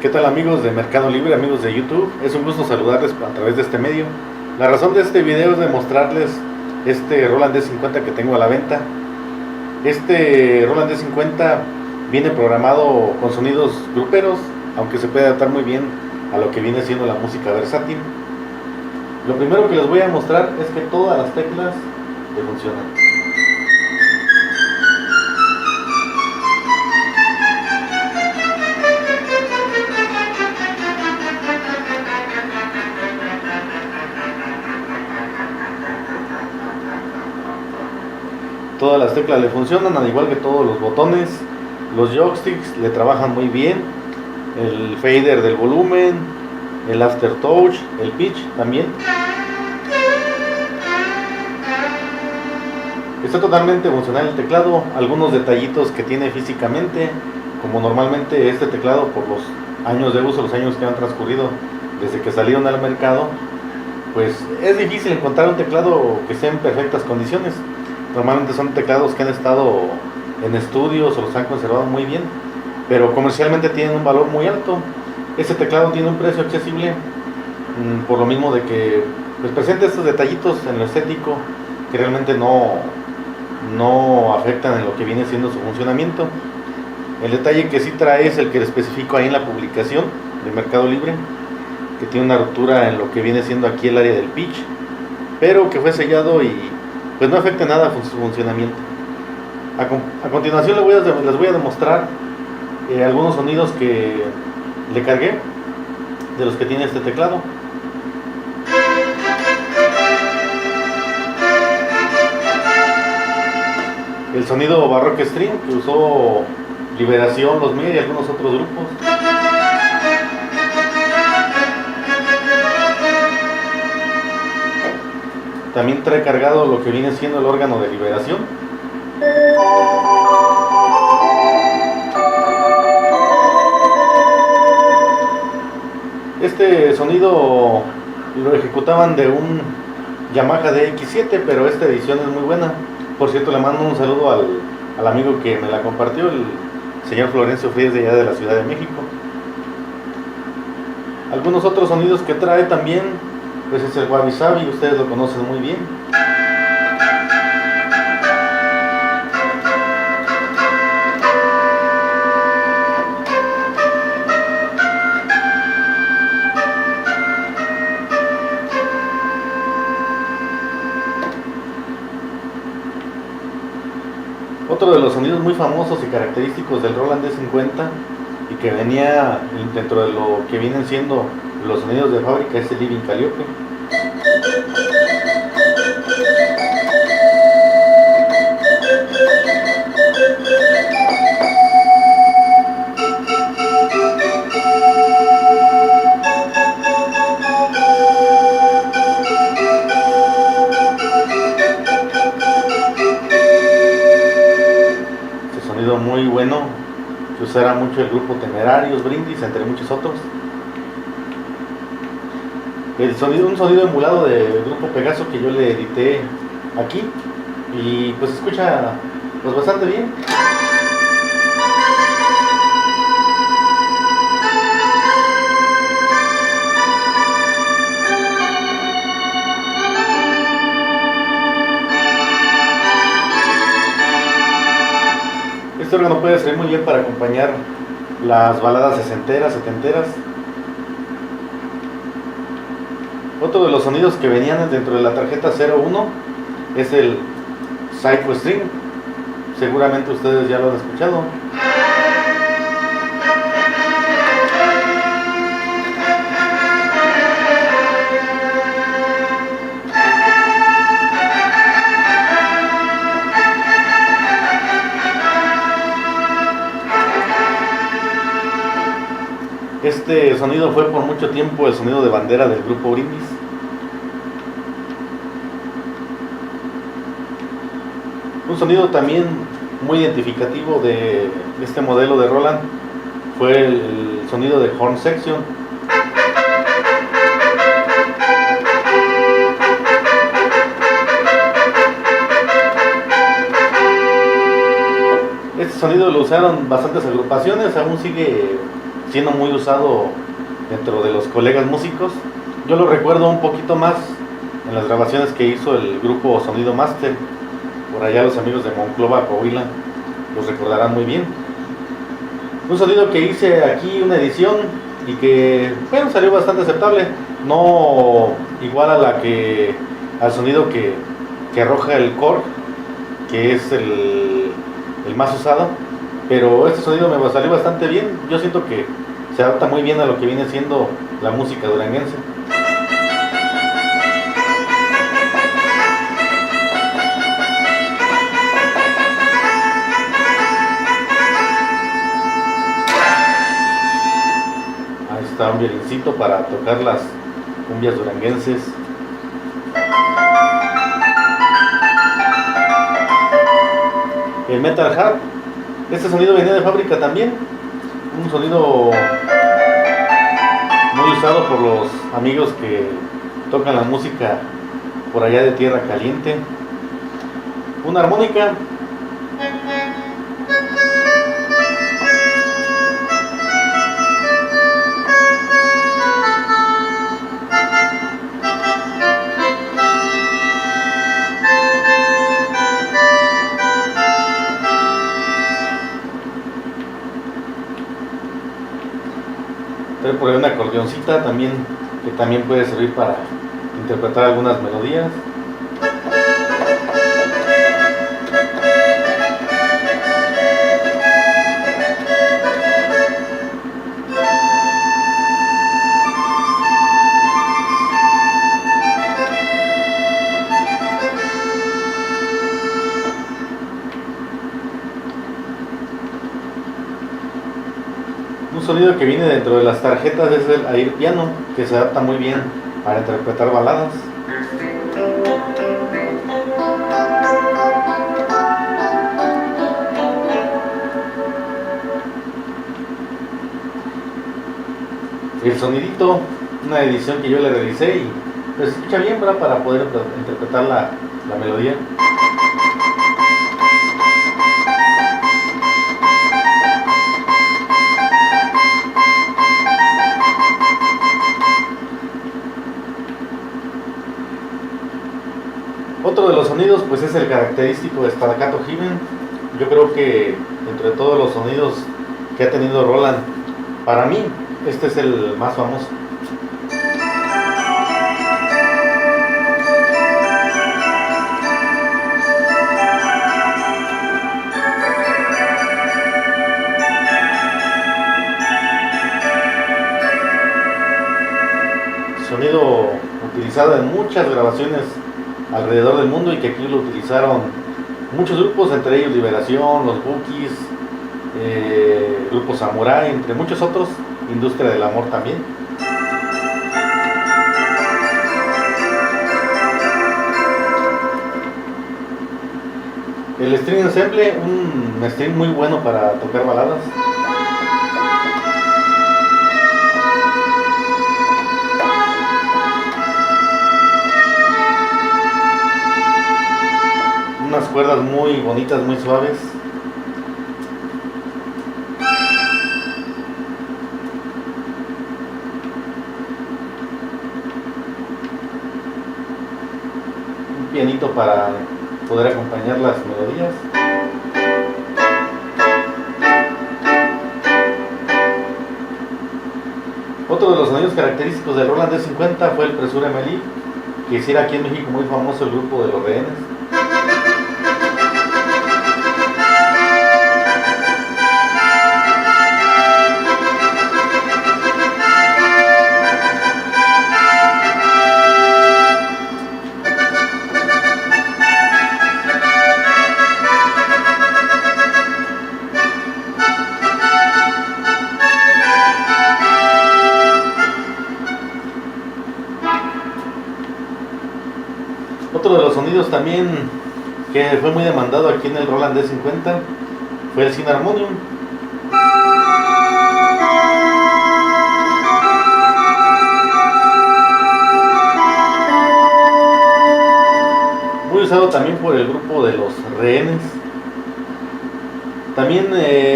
¿Qué tal amigos de Mercado Libre, amigos de YouTube? Es un gusto saludarles a través de este medio. La razón de este video es de mostrarles este Roland D50 que tengo a la venta. Este Roland D50 viene programado con sonidos gruperos, aunque se puede adaptar muy bien a lo que viene siendo la música versátil. Lo primero que les voy a mostrar es que todas las teclas le funcionan. Todas las teclas le funcionan, al igual que todos los botones. Los joysticks le trabajan muy bien. El fader del volumen, el aftertouch, el pitch también. Está totalmente funcional el teclado. Algunos detallitos que tiene físicamente, como normalmente este teclado, por los años de uso, los años que han transcurrido desde que salieron al mercado, pues es difícil encontrar un teclado que esté en perfectas condiciones. Normalmente son teclados que han estado en estudios o los han conservado muy bien, pero comercialmente tienen un valor muy alto. Este teclado tiene un precio accesible, por lo mismo de que pues, presenta estos detallitos en lo estético que realmente no afectan en lo que viene siendo su funcionamiento. El detalle que sí trae es el que le especifico ahí en la publicación de Mercado Libre, que tiene una ruptura en lo que viene siendo aquí el área del pitch, pero que fue sellado y pues no afecta nada a su funcionamiento. A continuación les voy a demostrar algunos sonidos que le cargué de los que tiene este teclado. El sonido Baroque Stream que usó Liberación, Los Mir y algunos otros grupos. También trae cargado lo que viene siendo el órgano de Liberación. Este sonido lo ejecutaban de un Yamaha DX7, pero esta edición es muy buena. Por cierto, le mando un saludo al amigo que me la compartió, el señor Florencio Frías de allá de la Ciudad de México. Algunos otros sonidos que trae también pues es el Wabi Sabi, ustedes lo conocen muy bien. Otro de los sonidos muy famosos y característicos del Roland D50 y que venía dentro de lo que vienen siendo los sonidos de fábrica es el Living Calliope. Este sonido muy bueno que usará mucho el grupo Temerarios, Brindis, entre muchos otros. Un sonido emulado del grupo Pegaso que yo le edité aquí y pues se escucha pues bastante bien. Este órgano puede servir muy bien para acompañar las baladas sesenteras, setenteras. Otro de los sonidos que venían dentro de la tarjeta 01 es el Psycho String. Seguramente ustedes ya lo han escuchado. Este sonido fue por mucho tiempo el sonido de bandera del grupo Brindis. Un sonido también muy identificativo de este modelo de Roland fue el sonido de horn section. sonido lo usaron bastantes agrupaciones, aún sigue siendo muy usado dentro de los colegas músicos. Yo lo recuerdo un poquito más en las grabaciones que hizo el grupo Sonido Master. Por allá los amigos de Monclova, Coahuila, los recordarán muy bien. Un sonido que hice aquí, una edición, y que, bueno, salió bastante aceptable. No igual al sonido que arroja el Korg, que es el más usado, pero este sonido me salió bastante bien. Yo siento que se adapta muy bien a lo que viene siendo la música duranguense. Ahí está un violincito para tocar las cumbias duranguenses. El Metal Harp, este sonido venía de fábrica también, un sonido muy usado por los amigos que tocan la música por allá de Tierra Caliente. Una armónica, trae por ahí una acordeoncita también, que también puede servir para interpretar algunas melodías. Un sonido que viene dentro de las tarjetas es el air piano, que se adapta muy bien para interpretar baladas. El sonidito, una edición que yo le realicé y pues se escucha bien, ¿verdad? Para poder interpretar la melodía. Otro de los sonidos pues es el característico Staccato Heaven. Yo creo que entre todos los sonidos que ha tenido Roland, para mí este es el más famoso. Sonido utilizado en muchas grabaciones alrededor del mundo y que aquí lo utilizaron muchos grupos, entre ellos Liberación, los Bookies, Grupo Samurai, entre muchos otros, Industria del Amor también. El string ensemble, un string muy bueno para tocar baladas. Unas cuerdas muy bonitas, muy suaves. Un pianito para poder acompañar las melodías. Otro de los sonidos característicos del Roland D50 fue el Pressure Melee, que hiciera aquí en México muy famoso el grupo de Los Rehenes. Otro de los sonidos también que fue muy demandado aquí en el Roland D50 fue el Sinharmonium. Muy usado también por el grupo de Los Rehenes. También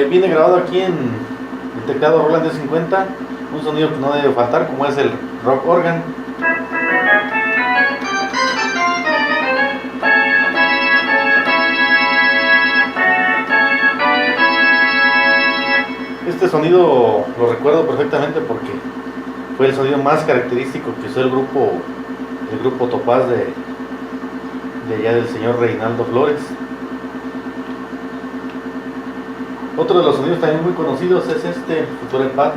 viene grabado aquí en el teclado Roland D50 un sonido que no debe faltar, como es el rock organ. Este sonido lo recuerdo perfectamente porque fue el sonido más característico que usó el grupo Topaz de allá del señor Reinaldo Flores. Otro de los sonidos también muy conocidos es este Future Pad.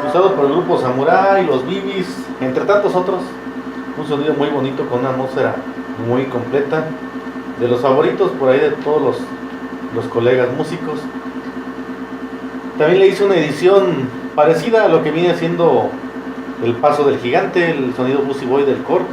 Usado por el grupo Samurai, los Bibis, entre tantos otros. Un sonido muy bonito con una atmósfera muy completa. De los favoritos por ahí de todos los colegas músicos. También le hice una edición parecida a lo que viene siendo el Paso del Gigante, el sonido Busy Boy del Korg.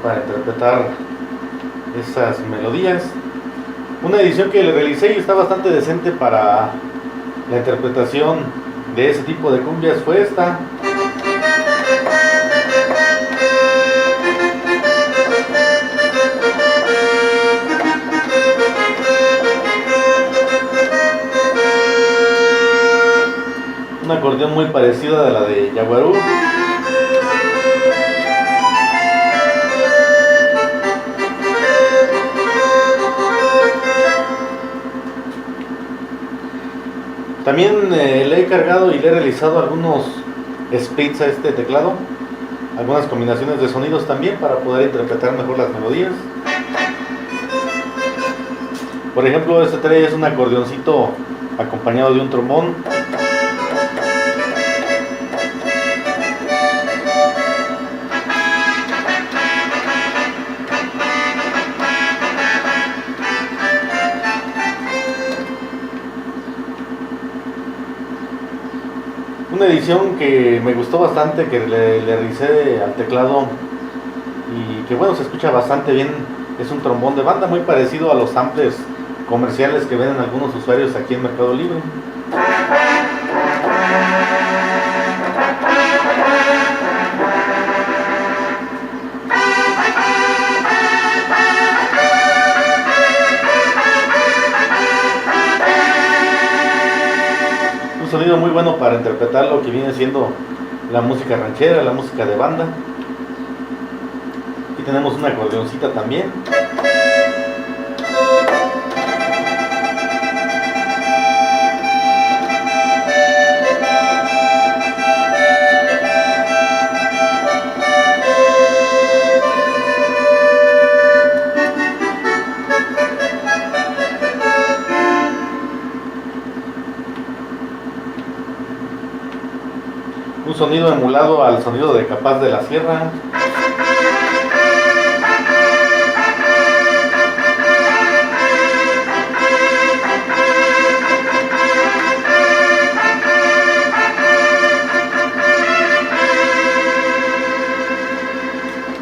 Para interpretar esas melodías. Una edición que le realicé y está bastante decente para la interpretación de ese tipo de cumbias fue esta. Un acordeón muy parecido a la de Yaguarú. También le he cargado y le he realizado algunos splits a este teclado, algunas combinaciones de sonidos también para poder interpretar mejor las melodías. Por ejemplo, este trae es un acordeoncito acompañado de un trombón. Una edición que me gustó bastante, que le realicé al teclado y que bueno, se escucha bastante bien, es un trombón de banda muy parecido a los samples comerciales que venden algunos usuarios aquí en Mercado Libre. Sonido muy bueno para interpretar lo que viene siendo la música ranchera, la música de banda. Aquí tenemos una acordeoncita también. Un sonido emulado al sonido de Capaz de la Sierra.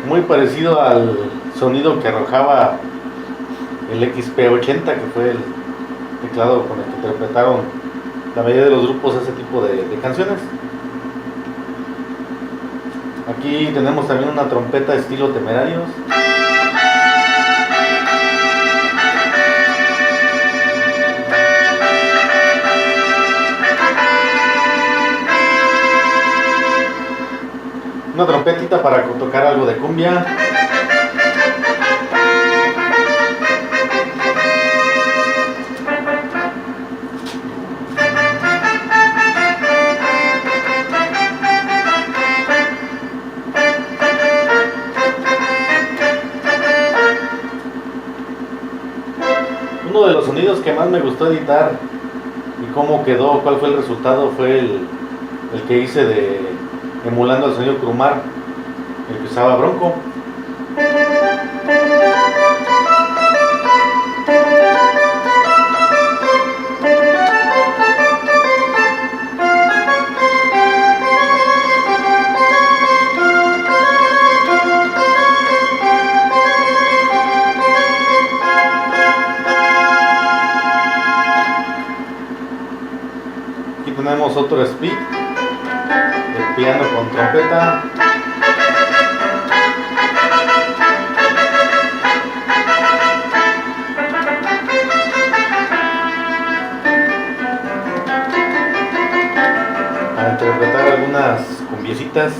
Muy parecido al sonido que arrojaba el XP80, que fue el teclado con el que interpretaron la mayoría de los grupos ese tipo de canciones. Aquí tenemos también una trompeta estilo Temerarios. Una trompetita para tocar algo de cumbia. Uno de los sonidos que más me gustó editar y cómo quedó, cuál fue el resultado, fue el que hice de emulando el sonido Crumar, el que usaba Bronco. Aquí tenemos otro split, el piano con trompeta. Para interpretar algunas cumbiecitas.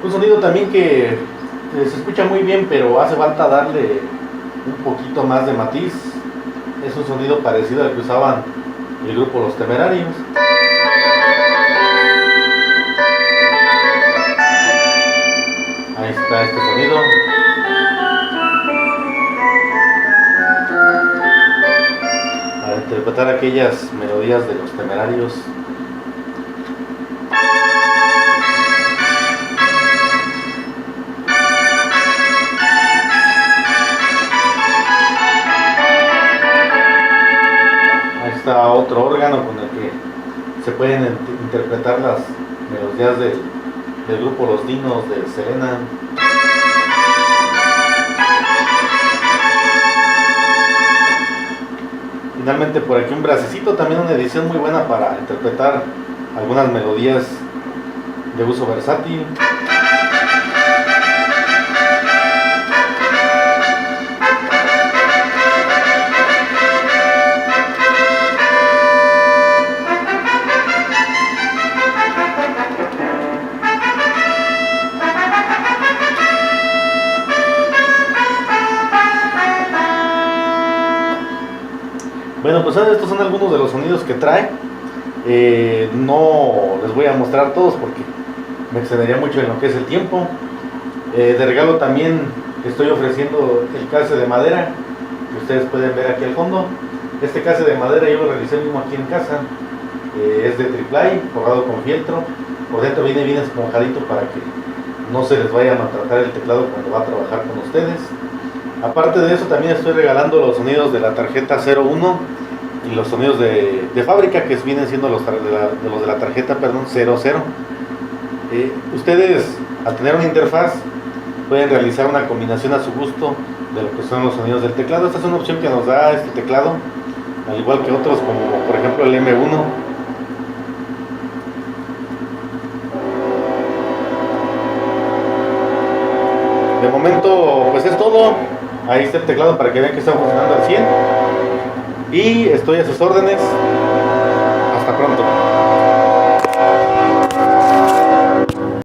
Un sonido también que se escucha muy bien, pero hace falta darle un poquito más de matiz. Es un sonido parecido al que usaban el grupo Los Temerarios. Ahí está este sonido. Para interpretar aquellas melodías de Los Temerarios. Ahí está otro órgano con el que se pueden interpretar las melodías del grupo Los Dinos de Selena. Finalmente por aquí un bracecito, también una edición muy buena para interpretar algunas melodías de uso versátil. Bueno, pues estos son algunos de los sonidos que trae. No les voy a mostrar todos porque me excedería mucho en lo que es el tiempo. De regalo también estoy ofreciendo el case de madera que ustedes pueden ver aquí al fondo. Este case de madera yo lo realicé mismo aquí en casa. Es de triple forrado con fieltro. Por dentro viene bien esponjadito para que no se les vaya a maltratar el teclado cuando va a trabajar con ustedes. Aparte de eso, también estoy regalando los sonidos de la tarjeta 01 y los sonidos de fábrica, que vienen siendo los de la tarjeta 00. Ustedes, al tener una interfaz, pueden realizar una combinación a su gusto de lo que son los sonidos del teclado. Esta es una opción que nos da este teclado, al igual que otros como por ejemplo el M1. De momento pues es todo. Ahí está el teclado para que vean que está funcionando al 100. Y estoy a sus órdenes. Hasta pronto.